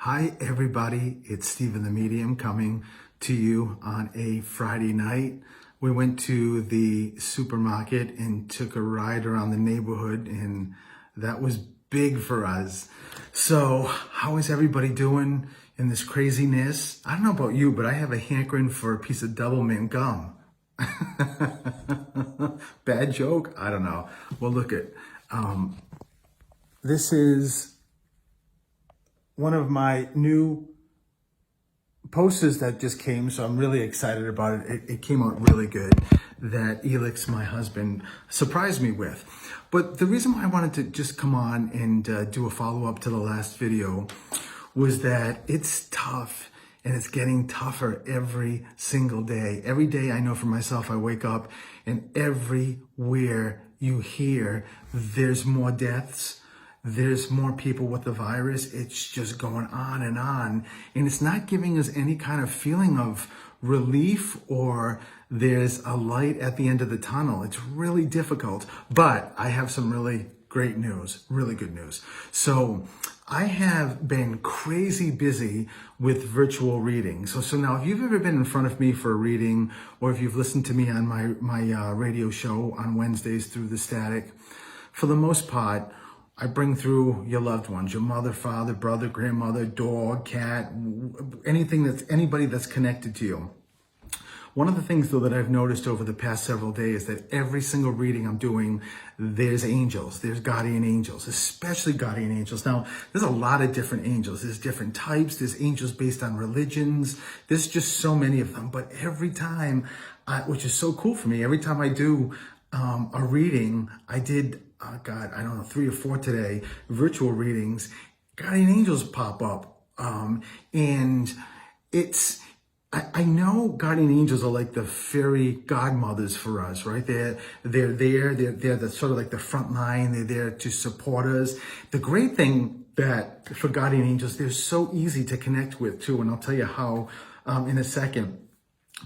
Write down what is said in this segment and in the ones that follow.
Hi, everybody. It's Stephen the Medium coming to you on a Friday night. We went to the supermarket and took a ride around the neighborhood, and that was big for us. So, how is everybody doing in this craziness? I don't know about you, but I have a hankering for a piece of double mint gum. Bad joke? I don't know. Well, look at this is one of my new posters that just came, so I'm really excited about it. It came out really good, that Elix, my husband, surprised me with. But the reason why I wanted to just come on and do a follow-up to the last video was that it's tough, and it's getting tougher every single day. Every day, I know for myself, I wake up and everywhere you hear, there's more deaths. There's more people with the virus. It's just going on. And it's not giving us any kind of feeling of relief or there's a light at the end of the tunnel. It's really difficult, but I have some really great news, really good news. So I have been crazy busy with virtual readings. So now if you've ever been in front of me for a reading, or if you've listened to me on my radio show on Wednesdays through the Static, for the most part, I bring through your loved ones, your mother, father, brother, grandmother, dog, cat, anybody that's connected to you. One of the things, though, that I've noticed over the past several days, that every single reading I'm doing, there's angels, there's guardian angels, especially guardian angels. Now, there's a lot of different angels. There's different types. There's angels based on religions. There's just so many of them. But every time, which is so cool for me, every time I do a reading, I did, I don't know, 3 or 4 today, virtual readings, guardian angels pop up. And I know guardian angels are like the fairy godmothers for us, right? They're the sort of like the front line. They're there to support us. The great thing that for guardian angels, they're so easy to connect with too. And I'll tell you how in a second.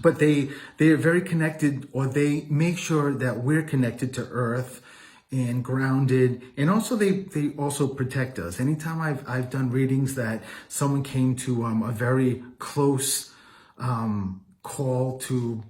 But they are very connected, or they make sure that we're connected to Earth and grounded, and also they also protect us. Anytime I've done readings that someone came to a very close call to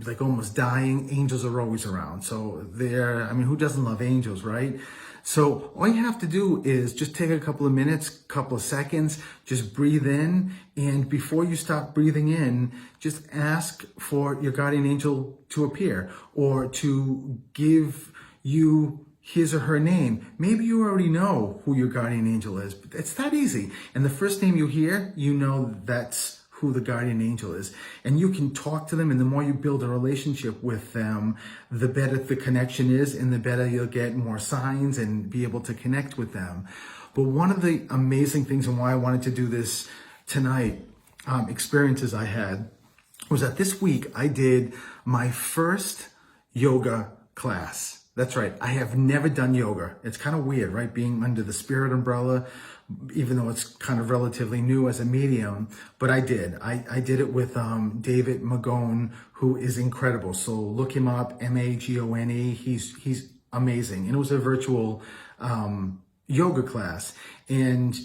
like almost dying, angels are always around. So who doesn't love angels, right? So all you have to do is just take a couple of minutes, couple of seconds, just breathe in. And before you stop breathing in, just ask for your guardian angel to appear or to give you his or her name. Maybe you already know who your guardian angel is, but it's that easy. And the first name you hear, you know that's who the guardian angel is. And you can talk to them, and the more you build a relationship with them, the better the connection is, and the better you'll get more signs and be able to connect with them. But one of the amazing things, and why I wanted to do this tonight, experiences I had, was that this week I did my first yoga class. That's right. I have never done yoga. It's kind of weird, right? Being under the spirit umbrella, even though it's kind of relatively new as a medium, but I did. I did it with David Magone, who is incredible. So look him up, Magone. He's amazing. And it was a virtual yoga class. And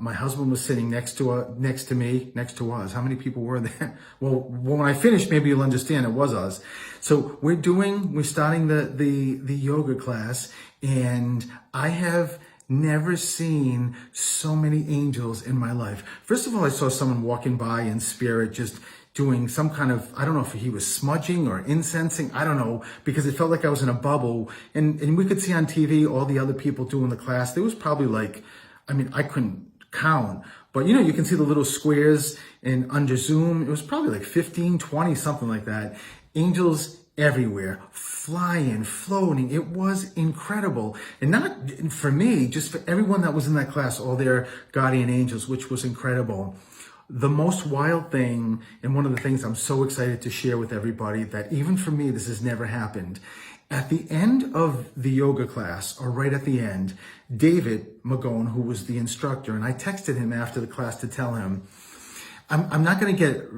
my husband was sitting next to us. How many people were there? Well, when I finish, maybe you'll understand it was us. So we're starting the yoga class, and I have never seen so many angels in my life. First of all, I saw someone walking by in spirit, just doing some kind of, I don't know if he was smudging or incensing, I don't know, because it felt like I was in a bubble. And we could see on TV all the other people doing the class. There was probably I couldn't count, but you can see the little squares under Zoom. It was probably like 15, 20, something like that. Angels everywhere, flying, floating. It was incredible. And not for me, just for everyone that was in that class, all their guardian angels, which was incredible. The most wild thing, and one of the things I'm so excited to share with everybody, that even for me, this has never happened. At the end of the yoga class, or right at the end, David Magone, who was the instructor, and I texted him after the class to tell him, I'm not going to get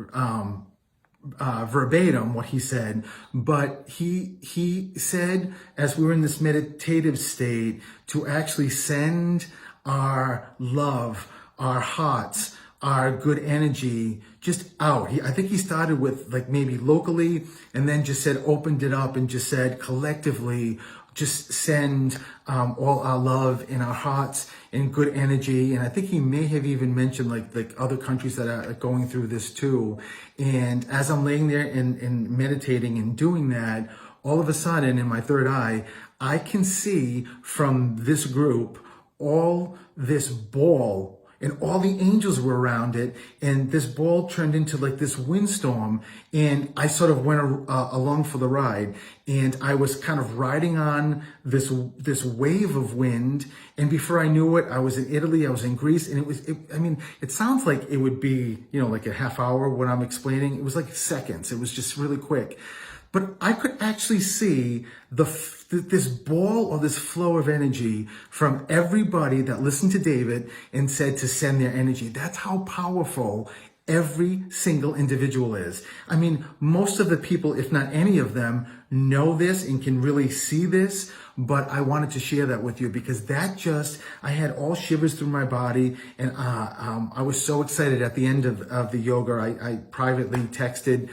verbatim what he said, but he said, as we were in this meditative state, to actually send our love, our hearts, our good energy just out. I think he started with like maybe locally and then just said, opened it up and just said collectively, just send all our love in our hearts and good energy. And I think he may have even mentioned like other countries that are going through this too. And as I'm laying there and meditating and doing that, all of a sudden in my third eye, I can see from this group all this ball, and all the angels were around it, and this ball turned into like this windstorm, and I sort of went along for the ride, and I was kind of riding on this wave of wind, and before I knew it, I was in Italy, I was in Greece, and it sounds like it would be, like a half hour when I'm explaining. It was like seconds. It was just really quick. But I could actually see this ball or this flow of energy from everybody that listened to David and said to send their energy. That's how powerful every single individual is. I mean, most of the people, if not any of them, know this and can really see this, but I wanted to share that with you because I had all shivers through my body, and I was so excited at the end of the yoga. I privately texted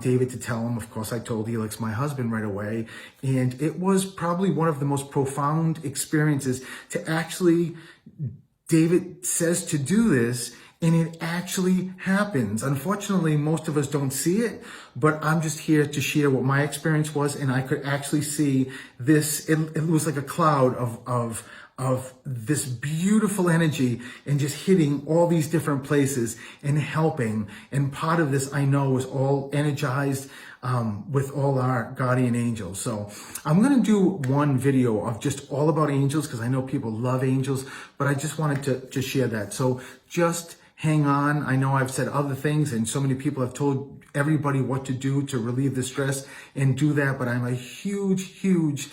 David to tell him. Of course, I told Elix, my husband, right away, and it was probably one of the most profound experiences to actually, David says to do this, and it actually happens. Unfortunately, most of us don't see it, but I'm just here to share what my experience was, and I could actually see this. It was like a cloud of this beautiful energy and just hitting all these different places and helping. And part of this, I know, was all energized with all our guardian angels. So I'm going to do one video of just all about angels because I know people love angels, but I just wanted to share that. So just hang on. I know I've said other things and so many people have told everybody what to do to relieve the stress and do that, but I'm a huge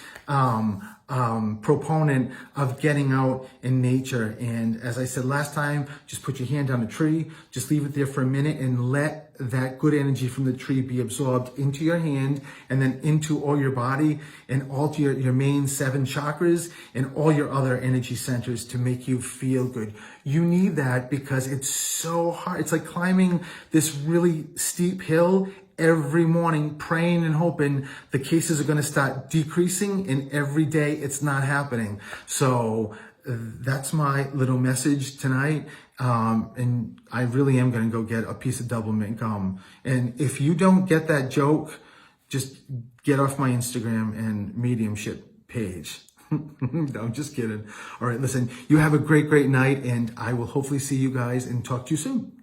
proponent of getting out in nature. And as I said last time, just put your hand on a tree, just leave it there for a minute and let that good energy from the tree be absorbed into your hand and then into all your body and all to your main 7 chakras and all your other energy centers to make you feel good. You need that because it's so hard. It's like climbing this really steep hill every morning, praying and hoping the cases are going to start decreasing, and every day it's not happening. So that's my little message tonight. And I really am going to go get a piece of double mint gum. And if you don't get that joke, just get off my Instagram and mediumship page. No, I'm just kidding. All right, listen, you have a great night, and I will hopefully see you guys and talk to you soon.